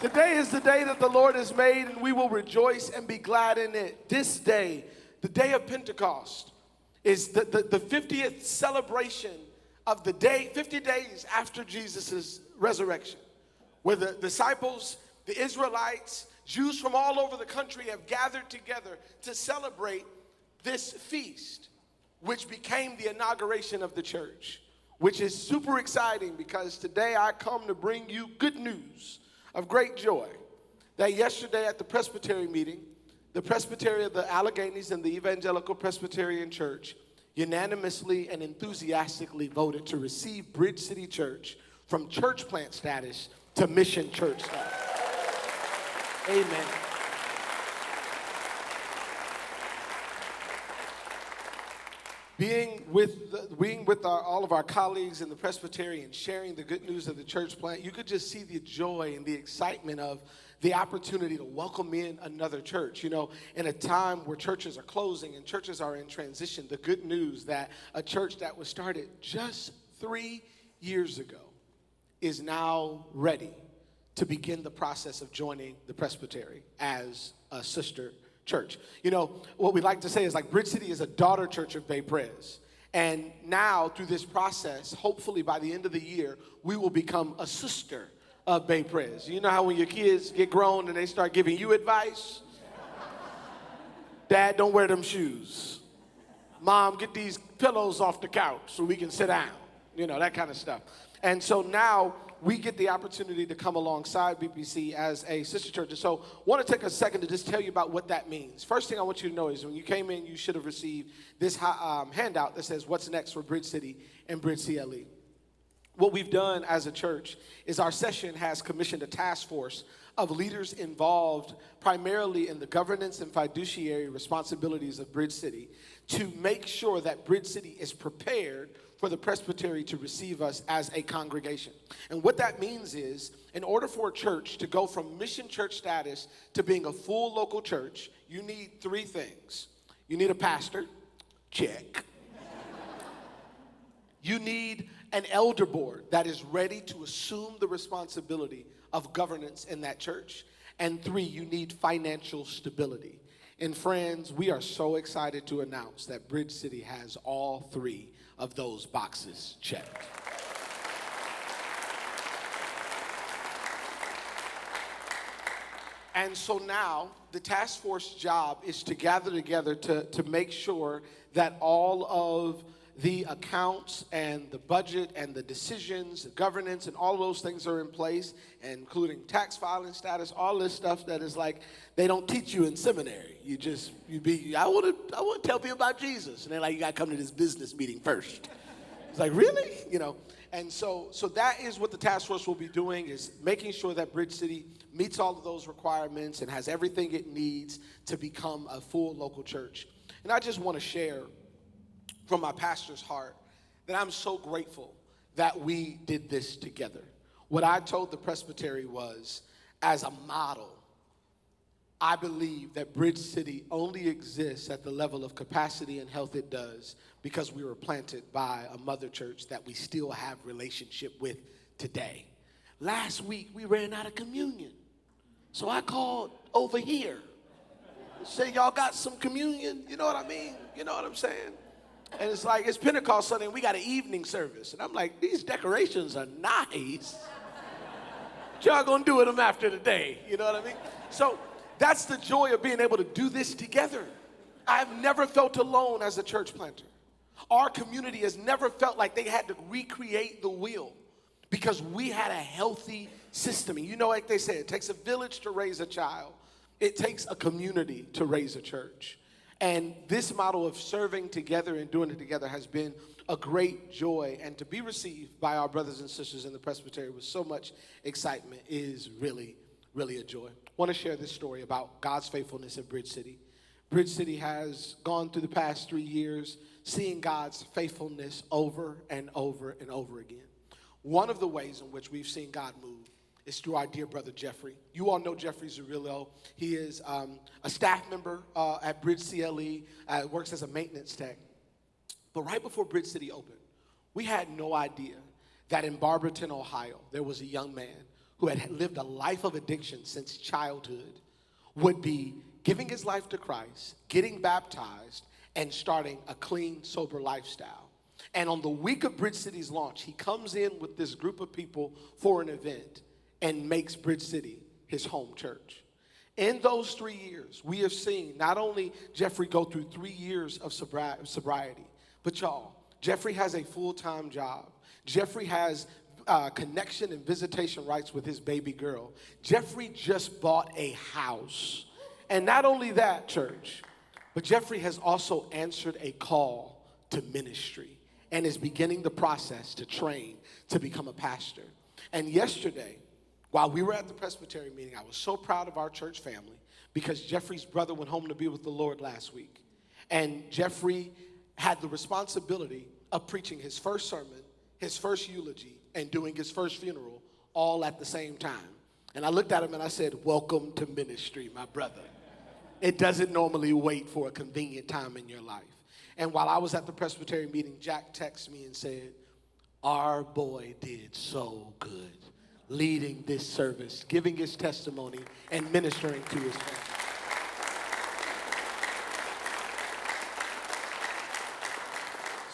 Today is the day that the Lord has made, and we will rejoice and be glad in it. This day, the day of Pentecost, is the 50th celebration of the day, 50 days after Jesus' resurrection, where the disciples, the Israelites, Jews from all over the country have gathered together to celebrate this feast, which became the inauguration of the church, which is super exciting because today I come to bring you good news of great joy that yesterday at the Presbytery meeting, the Presbytery of the Alleghenies and the Evangelical Presbyterian Church unanimously and enthusiastically voted to receive Bridge City Church from church plant status to mission church status. Amen. Being with all of our colleagues in the Presbytery and sharing the good news of the church plant, you could just see the joy and the excitement of the opportunity to welcome in another church. You know, in a time where churches are closing and churches are in transition, the good news that a church that was started just 3 years ago is now ready to begin the process of joining the Presbytery as a sister church. You know, what we like to say is like Bridge City is a daughter church of Bay Pres. And now through this process, hopefully by the end of the year, we will become a sister of Bay Pres. You know how when your kids get grown and they start giving you advice? Dad, don't wear them shoes. Mom, get these pillows off the couch so we can sit down. You know, that kind of stuff. And so now we get the opportunity to come alongside BPC as a sister church. And so I want to take a second to just tell you about what that means. First thing I want you to know is when you came in, you should have received this handout that says, what's next for Bridge City and Bridge CLE. What we've done as a church is our session has commissioned a task force of leaders involved primarily in the governance and fiduciary responsibilities of Bridge City to make sure that Bridge City is prepared for the Presbytery to receive us as a congregation. And what that means is, in order for a church to go from mission church status to being a full local church, you need three things. You need a pastor, check. You need an elder board that is ready to assume the responsibility of governance in that church. And three, you need financial stability. And friends, we are so excited to announce that Bridge City has all three of those boxes checked. And so now the task force job is to gather together to make sure that all of the accounts and the budget and the decisions, the governance, and all those things are in place, including tax filing status, all this stuff that is like they don't teach you in seminary. I want to tell people about Jesus, and they're like, you got to come to this business meeting first. It's like, really? You know, and so that is what the task force will be doing, is making sure that Bridge City meets all of those requirements and has everything it needs to become a full local church. And I just want to share from my pastor's heart that I'm so grateful that we did this together. What I told the Presbytery was, as a model, I believe that Bridge City only exists at the level of capacity and health it does because we were planted by a mother church that we still have relationship with today. Last week, we ran out of communion. So I called over here. Say, y'all got some communion? You know what I mean? You know what I'm saying? And it's like, it's Pentecost Sunday, and we got an evening service. And I'm like, these decorations are nice. What y'all gonna do with them after the day? You know what I mean? So that's the joy of being able to do this together. I've never felt alone as a church planter. Our community has never felt like they had to recreate the wheel because we had a healthy system. And you know, like they say, it takes a village to raise a child. It takes a community to raise a church. And this model of serving together and doing it together has been a great joy. And to be received by our brothers and sisters in the Presbytery with so much excitement is really, really a joy. I want to share this story about God's faithfulness at Bridge City. Bridge City has gone through the past 3 years seeing God's faithfulness over and over and over again. One of the ways in which we've seen God move is through our dear brother Jeffrey. You all know Jeffrey Zurillo. He is a staff member at Bridge CLE, works as a maintenance tech. But right before Bridge City opened, we had no idea that in Barberton, Ohio, there was a young man who had lived a life of addiction since childhood, would be giving his life to Christ, getting baptized, and starting a clean, sober lifestyle. And on the week of Bridge City's launch, he comes in with this group of people for an event and makes Bridge City his home church. In those 3 years, we have seen not only Jeffrey go through 3 years of sobriety, but y'all, Jeffrey has a full-time job. Jeffrey has connection and visitation rights with his baby girl. Jeffrey just bought a house. And not only that, church, but Jeffrey has also answered a call to ministry and is beginning the process to train to become a pastor. And yesterday, while we were at the Presbyterian meeting, I was so proud of our church family because Jeffrey's brother went home to be with the Lord last week. And Jeffrey had the responsibility of preaching his first sermon, his first eulogy, and doing his first funeral all at the same time. And I looked at him and I said, welcome to ministry, my brother. It doesn't normally wait for a convenient time in your life. And while I was at the Presbyterian meeting, Jack texted me and said, our boy did so good leading this service, giving his testimony, and ministering to his family.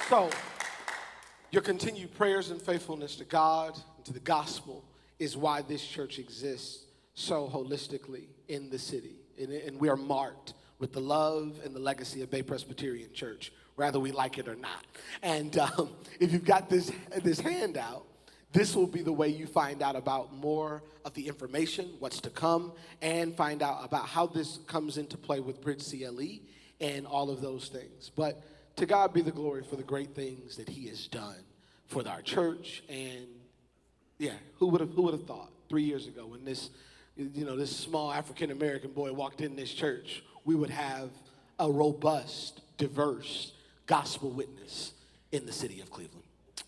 So, your continued prayers and faithfulness to God and to the gospel is why this church exists so holistically in the city. And we are marked with the love and the legacy of Bay Presbyterian Church, whether we like it or not. And if you've got this handout, this will be the way you find out about more of the information, what's to come, and find out about how this comes into play with Bridge CLE and all of those things. But to God be the glory for the great things that he has done for our church. And yeah, who would have thought 3 years ago when this small African-American boy walked in this church, we would have a robust, diverse gospel witness in the city of Cleveland.